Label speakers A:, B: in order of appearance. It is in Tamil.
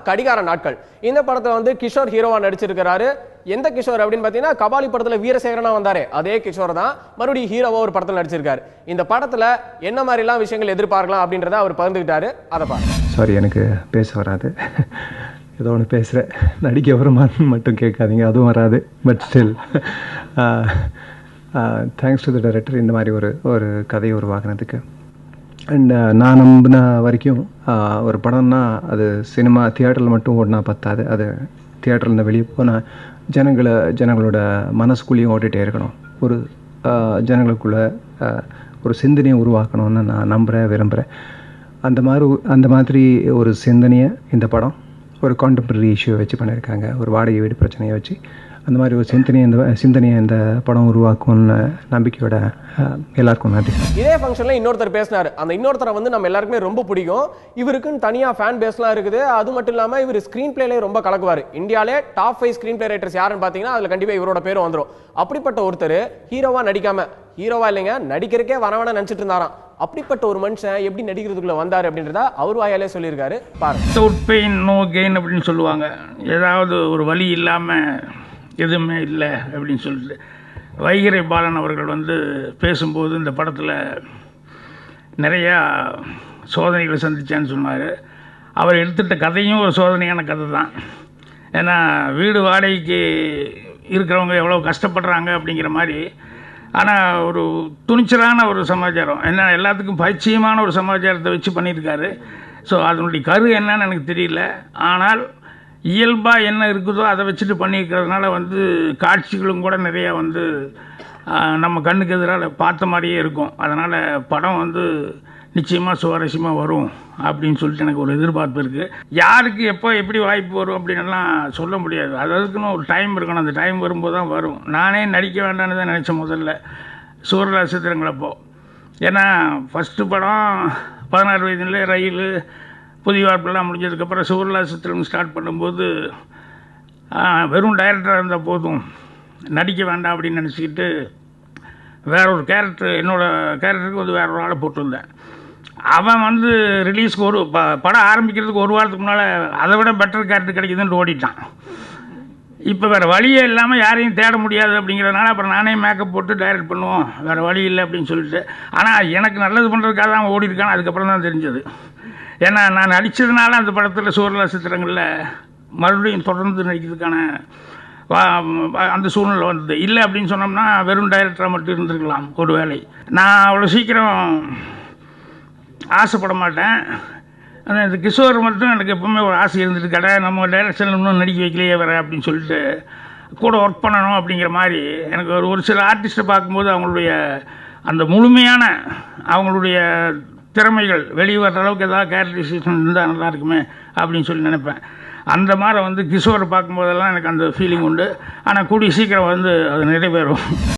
A: கடிகார நாட்கள். இந்த படத்துல வந்து கிஷோர் ஹீரோவா நடிச்சிருக்காரு. எந்த கிஷோர் அப்படின்னு பாத்தீங்கன்னா கபாலி படத்துல வீரசேகரனா வந்தாரு அதே கிஷோர் தான் மறுபடியும் ஹீரோவா ஒரு படத்துல நடிச்சிருக்காரு. இந்த படத்துல என்ன மாதிரி எல்லாம் விஷயங்கள் எதிர்பார்க்கலாம் அப்படின்றத அவர் பகிர்ந்துக்கிட்டாரு. அதை பாருங்க.
B: சாரி, எனக்கு பேச வராது. ஏதோ ஒன்று பேசுகிறேன், நடிக்க வருமானு மட்டும் கேட்காதீங்க, அதுவும் வராது. But still thanks to the director இந்த மாதிரி ஒரு கதையை உருவாக்குனதுக்கு. அண்ட் நான் நம்பின வரைக்கும் ஒரு படம்னா அது சினிமா தியேட்டரில் மட்டும் ஓடினா பத்தாது, அது தியேட்டர்லேருந்து வெளியே போனால் ஜனங்களோட மனசுக்குள்ளேயும் ஓடிட்டே இருக்கணும். ஒரு ஜனங்களுக்குள்ள ஒரு சிந்தனையை உருவாக்கணும்னு நான் விரும்புகிறேன். அந்த மாதிரி ஒரு சிந்தனையை இந்த படம் ஒரு கான்டெம்பரரி இஷ்யூவை வச்சு பண்ணியிருக்காங்க. ஒரு வாடகை வீடு பிரச்சனையை வச்சு அந்த மாதிரி ஒரு சிந்தனையை இந்த படம் உருவாக்கும்னு நம்பிக்கையோட எல்லாருக்கும் நன்றி.
A: இதே ஃபங்க்ஷனில் இன்னொருத்தர் பேசினார். அந்த இன்னொருத்தரை வந்து நம்ம எல்லாருக்குமே ரொம்ப பிடிக்கும். இவருக்குன்னு தனியாக ஃபேன் பேஸ்லாம் இருக்குது. அது மட்டும் இல்லாமல் இவர் ஸ்க்ரீன் பிளேலே ரொம்ப கலக்குவார். இந்தியாவிலே டாப் 5 ஸ்க்ரீன் பிளே ரைட்டர்ஸ் யாருன்னு பார்த்தீங்கன்னா அதில் கண்டிப்பாக இவரோட பேரும் வந்துடும். அப்படிப்பட்ட ஒருத்தர் ஹீரோவா நடிக்காம, ஹீரோவா இல்லைங்க நடிக்கிறதுக்கே வரவன நினச்சிட்டு இருந்தாராம். அப்படிப்பட்ட ஒரு மனுஷன் எப்படி நடிக்கிறதுக்குள்ள வந்தார் அப்படின்றத அவர் வாயாலே சொல்லியிருக்காரு. பாருங்க.
C: வித்தவுட் பெயின் நோ கெயின் அப்படின்னு சொல்லுவாங்க. ஏதாவது ஒரு வழி இல்லாமல் எதுவுமே இல்லை அப்படின்னு சொல்லிட்டு வைகரை பாலன் அவர்கள் வந்து பேசும்போது இந்த படத்தில் நிறையா சோதனைகளை சந்தித்தேன்னு சொன்னார். அவர் எடுத்துகிட்ட கதையும் ஒரு சோதனையான கதை தான். ஏன்னா வீடு வாடகைக்கு இருக்கிறவங்க எவ்வளோ கஷ்டப்படுறாங்க அப்படிங்கிற மாதிரி. ஆனால் ஒரு துணிச்சலான ஒரு சமாச்சாரம், ஏன்னா எல்லாத்துக்கும் பரிச்சயமான ஒரு சமாச்சாரத்தை வச்சு பண்ணியிருக்காரு. ஸோ அதனுடைய கரு என்னன்னு எனக்கு தெரியல. ஆனால் இயல்பாக என்ன இருக்குதோ அதை வச்சுட்டு பண்ணியிருக்கிறதுனால வந்து காட்சிகளும் கூட நிறையா வந்து நம்ம கண்ணுக்கு எதிராக பார்த்த மாதிரியே இருக்கும். அதனால் படம் வந்து நிச்சயமாக சுவாரஸ்யமாக வரும் அப்படின்னு சொல்லிட்டு எனக்கு ஒரு எதிர்பார்ப்பு இருக்குது. யாருக்கு எப்போ எப்படி வாய்ப்பு வரும் அப்படின்லாம் சொல்ல முடியாது. அதுக்குன்னு ஒரு டைம் இருக்கணும். அந்த டைம் வரும்போது தான் வரும். நானே நடிக்க வேண்டான்னு தான் நினச்சேன் முதல்ல சூரராசித்திரங்களப்போ. ஏன்னா ஃபஸ்ட்டு படம் 16 வயதுல ரயில் புதிய வாய்ப்பெல்லாம் முடிஞ்சதுக்கப்புறம் சூரராசித்திரம் ஸ்டார்ட் பண்ணும்போது வெறும் டைரக்டராக இருந்தால் போதும், நடிக்க வேண்டாம் அப்படின்னு நினச்சிக்கிட்டு வேற ஒரு கேரக்டர், என்னோடய கேரக்டருக்கு வந்து வேற ஒரு ஆளை போட்டிருந்தேன். அவன் வந்து ரிலீஸ்க்கு ஒரு படம் ஆரம்பிக்கிறதுக்கு ஒரு வாரத்துக்கு முன்னால் அதை விட பெட்டர் கேரக்டர் கிடைக்குதுன்னு ஓடிட்டான். இப்போ வேறு வழியே இல்லாமல் யாரையும் தேட முடியாது அப்படிங்கிறதுனால அப்புறம் நானே மேக்கப் போட்டு டைரக்ட் பண்ணுவோம், வேறு வழி இல்லை அப்படின்னு சொல்லிட்டு. ஆனால் எனக்கு நல்லது பண்ணுறதுக்காக தான் ஓடி இருக்கான்னு அதுக்கப்புறம் தான் தெரிஞ்சது. ஏன்னா நான் நடித்ததுனால அந்த படத்தில் சூரராசித்திரங்களில் மறுபடியும் தொடர்ந்து நடிக்கிறதுக்கான அந்த சூழ்நிலை வந்தது. இல்லை அப்படின்னு சொன்னோம்னா வெறும் டைரக்டராக மட்டும் இருந்திருக்கலாம் ஒரு வேலை. நான் அவ்வளோ சீக்கிரம் ஆசைப்பட மாட்டேன். ஆனால் இந்த கிஷோர் மட்டும் எனக்கு எப்பவுமே ஒரு ஆசை இருந்துட்டு, கடை நம்ம டைரக்ஷனில் இன்னும் நடிக்க வைக்கலையே வேறு அப்படின்னு சொல்லிட்டு கூட ஒர்க் பண்ணணும் அப்படிங்கிற மாதிரி. எனக்கு ஒரு சில ஆர்டிஸ்ட்டை பார்க்கும்போது அவங்களுடைய அந்த முழுமையான அவங்களுடைய திறமைகள் வெளியே வர்ற அளவுக்கு ஏதாவது கேரக்டரைசேஷன் இருந்தால் நல்லா இருக்குமே அப்படின்னு சொல்லி நினைப்பேன். அந்த மாதிரி வந்து கிஷோரை பார்க்கும்போதெல்லாம் எனக்கு அந்த ஃபீலிங் உண்டு. ஆனால் கூடிய சீக்கிரம் வந்து அது நிறைவேறும்.